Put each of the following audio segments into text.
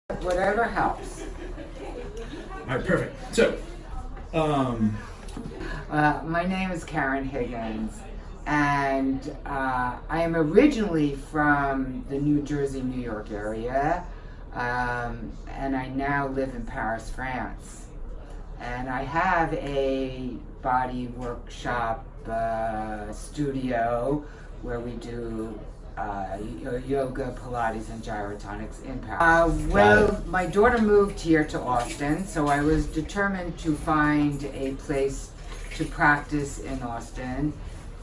Whatever helps. All right, perfect. So, My name is Karen Higgins, and I am originally from the New Jersey, New York area, and I now live in Paris, France. And I have a body workshop studio where we do yoga, Pilates, and Gyrotonics in Paris. My daughter moved here to Austin, so I was determined to find a place to practice in Austin.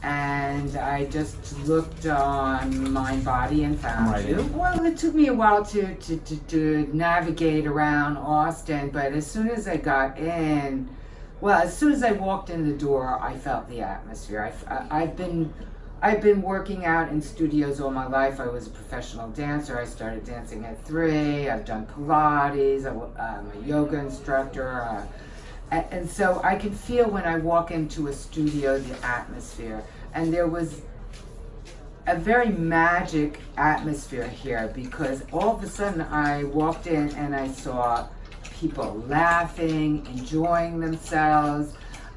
And I just looked on Mind, Body, and found you. Well, it took me a while to navigate around Austin, but as soon as I got in, as soon as I walked in the door, I felt the atmosphere. I've been working out in studios all my life. I was a professional dancer. I started dancing at 3. I've done Pilates. I'm a yoga instructor. And so I can feel when I walk into a studio the atmosphere. And there was a very magic atmosphere here because all of a sudden I walked in and I saw people laughing, enjoying themselves,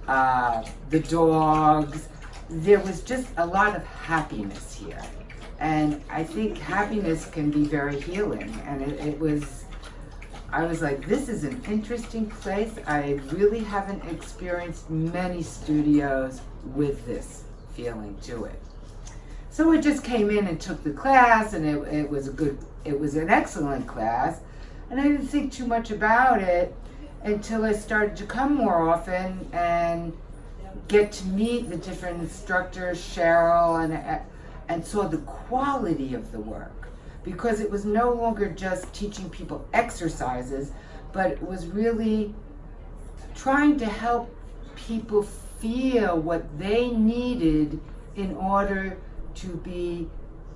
the dogs. There was just a lot of happiness here. And I think happiness can be very healing. And I was like, this is an interesting place. I really haven't experienced many studios with this feeling to it. So I just came in and took the class, and it was an excellent class. And I didn't think too much about it until I started to come more often and get to meet the different instructors, Cheryl, and saw the quality of the work. Because it was no longer just teaching people exercises, but it was really trying to help people feel what they needed in order to be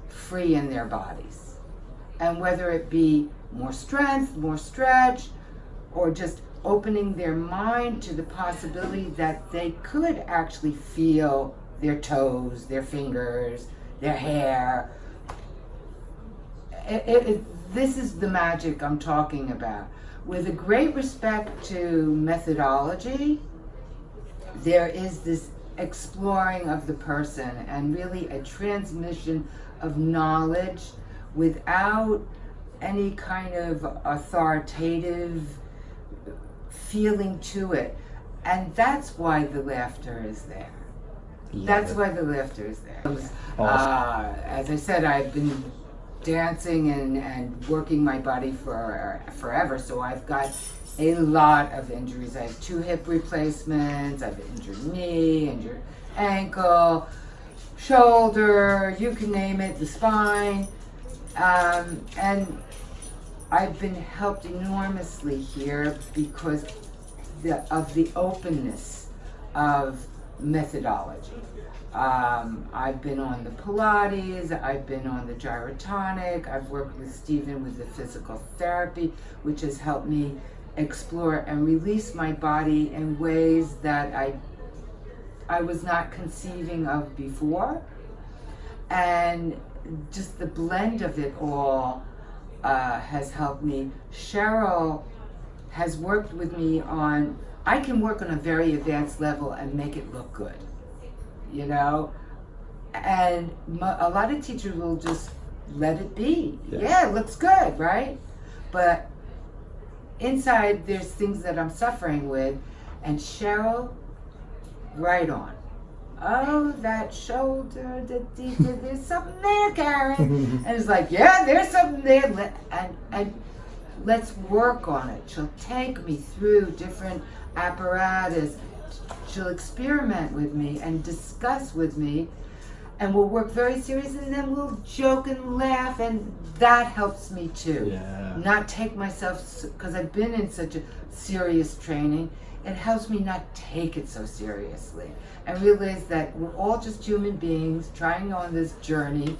free in their bodies. And whether it be more strength, more stretch, or just opening their mind to the possibility that they could actually feel their toes, their fingers, their hair. This is the magic I'm talking about. With a great respect to methodology, there is this exploring of the person and really a transmission of knowledge without any kind of authoritative feeling to it. And that's why the laughter is there. That's why the laughter is there. Awesome. As I said, I've been dancing and working my body for forever, so I've got a lot of injuries. I have 2 hip replacements, I have an injured knee, injured ankle, shoulder, you can name it, the spine, and I've been helped enormously here because of the openness of methodology. I've been on the Pilates, I've been on the Gyrotonic, I've worked with Stephen with the physical therapy, which has helped me explore and release my body in ways that I was not conceiving of before. And just the blend of it all has helped me. Cheryl has worked with me on, I can work on a very advanced level and make it look good. You know, and a lot of teachers will just let it be. Yeah, it looks good, right? But inside there's things that I'm suffering with, and Cheryl, right on. Oh, that shoulder, there's something there, Karen. And it's like, yeah, there's something there, and let's work on it. She'll take me through different apparatus. She'll experiment with me and discuss with me, and we'll work very seriously, and then we'll joke and laugh, and that helps me too. Yeah. Not take myself, because I've been in such a serious training, it helps me not take it so seriously and realize that we're all just human beings trying on this journey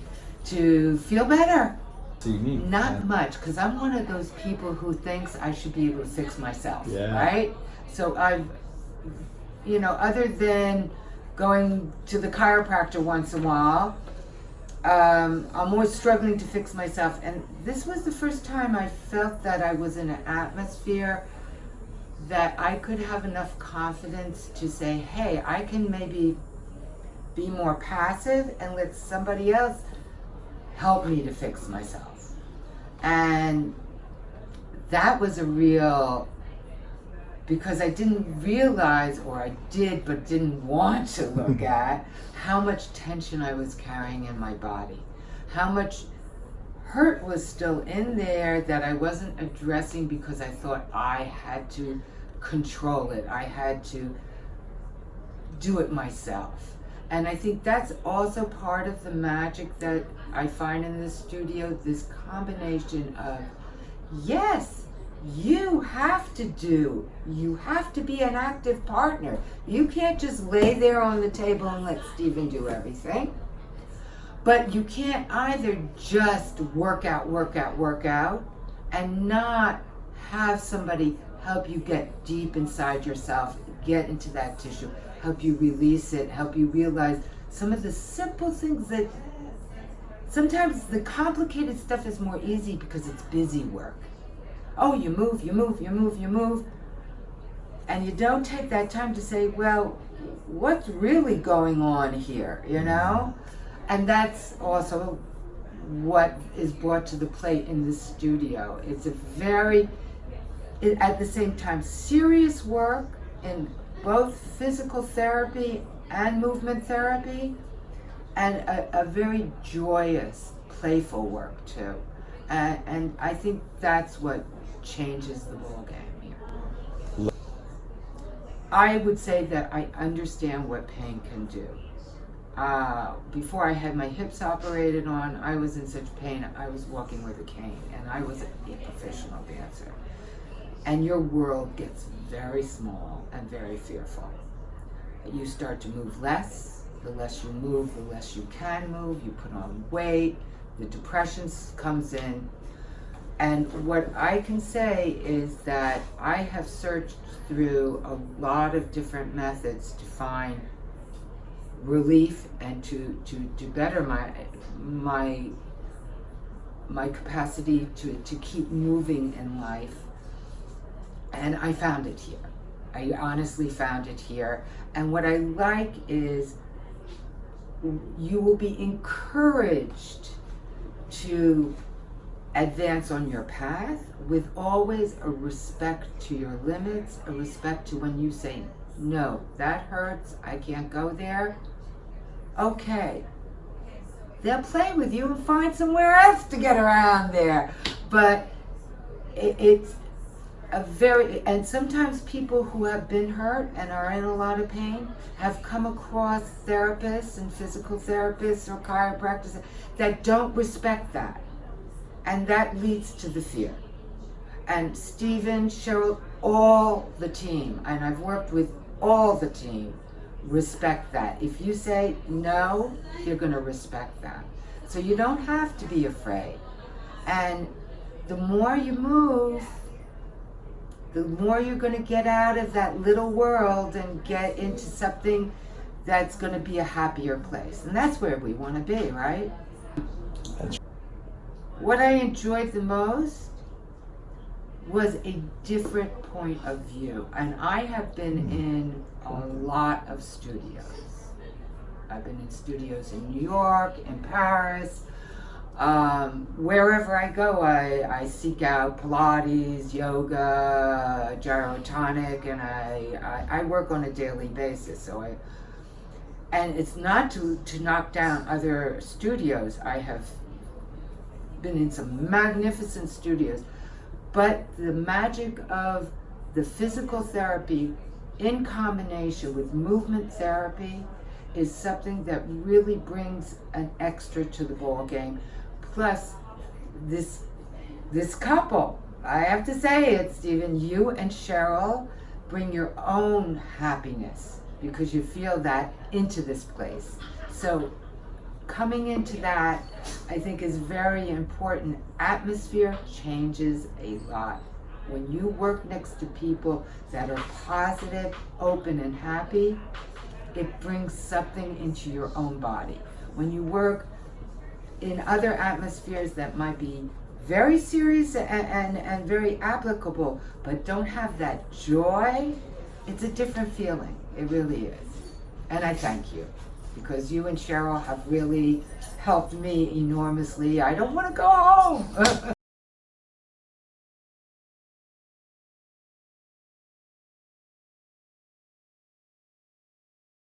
to feel better. Not much, because I'm one of those people who thinks I should be able to fix myself, right? So I've, other than going to the chiropractor once in a while, I'm always struggling to fix myself. And this was the first time I felt that I was in an atmosphere that I could have enough confidence to say, hey, I can maybe be more passive and let somebody else help me to fix myself. And that was a real, because I didn't realize, or I did but didn't want to look at, how much tension I was carrying in my body, how much hurt was still in there that I wasn't addressing because I thought I had to control it, I had to do it myself. And I think that's also part of the magic that I find in this studio, this combination of, yes, you have to be an active partner. You can't just lay there on the table and let Stephen do everything. But you can't either just work out, and not have somebody help you get deep inside yourself, get into that tissue, help you release it, help you realize some of the simple things that sometimes the complicated stuff is more easy because it's busy work. Oh, you move, and you don't take that time to say, well, what's really going on here, you know? And that's also what is brought to the plate in this studio. It's a very, at the same time, serious work in both physical therapy and movement therapy, and a very joyous, playful work too. And I think that's what changes the ball game here. I would say that I understand what pain can do. Before I had my hips operated on, I was in such pain, I was walking with a cane, and I was a professional dancer. And your world gets very small and very fearful. You start to move less. The less you move, the less you can move. You put on weight, the depression comes in. And what I can say is that I have searched through a lot of different methods to find relief and to better my capacity to keep moving in life. And I found it here. I honestly found it here. And what I like is you will be encouraged to advance on your path with always a respect to your limits, a respect to when you say, no, that hurts, I can't go there. Okay. They'll play with you and find somewhere else to get around there. But it's and sometimes people who have been hurt and are in a lot of pain have come across therapists and physical therapists or chiropractors that don't respect that. And that leads to the fear. And Stephen, Cheryl, all the team, and I've worked with all the team, respect that. If you say no, you're going to respect that. So you don't have to be afraid. And the more you move, the more you're going to get out of that little world and get into something that's going to be a happier place. And that's where we want to be, right? What I enjoyed the most was a different point of view. And I have been in a lot of studios. I've been in studios in New York, in Paris. Wherever I go, I seek out Pilates, yoga, Gyrotonic, and I work on a daily basis. And it's not to knock down other studios. I have been in some magnificent studios, but the magic of the physical therapy in combination with movement therapy is something that really brings an extra to the ball game. Plus, this couple, I have to say it, Stephen, you and Cheryl bring your own happiness because you feel that into this place. So coming into that, I think, is very important. Atmosphere changes a lot. When you work next to people that are positive, open, and happy, it brings something into your own body. When you work in other atmospheres that might be very serious and very applicable, but don't have that joy, it's a different feeling. It really is. And I thank you, because you and Cheryl have really helped me enormously. I don't want to go home.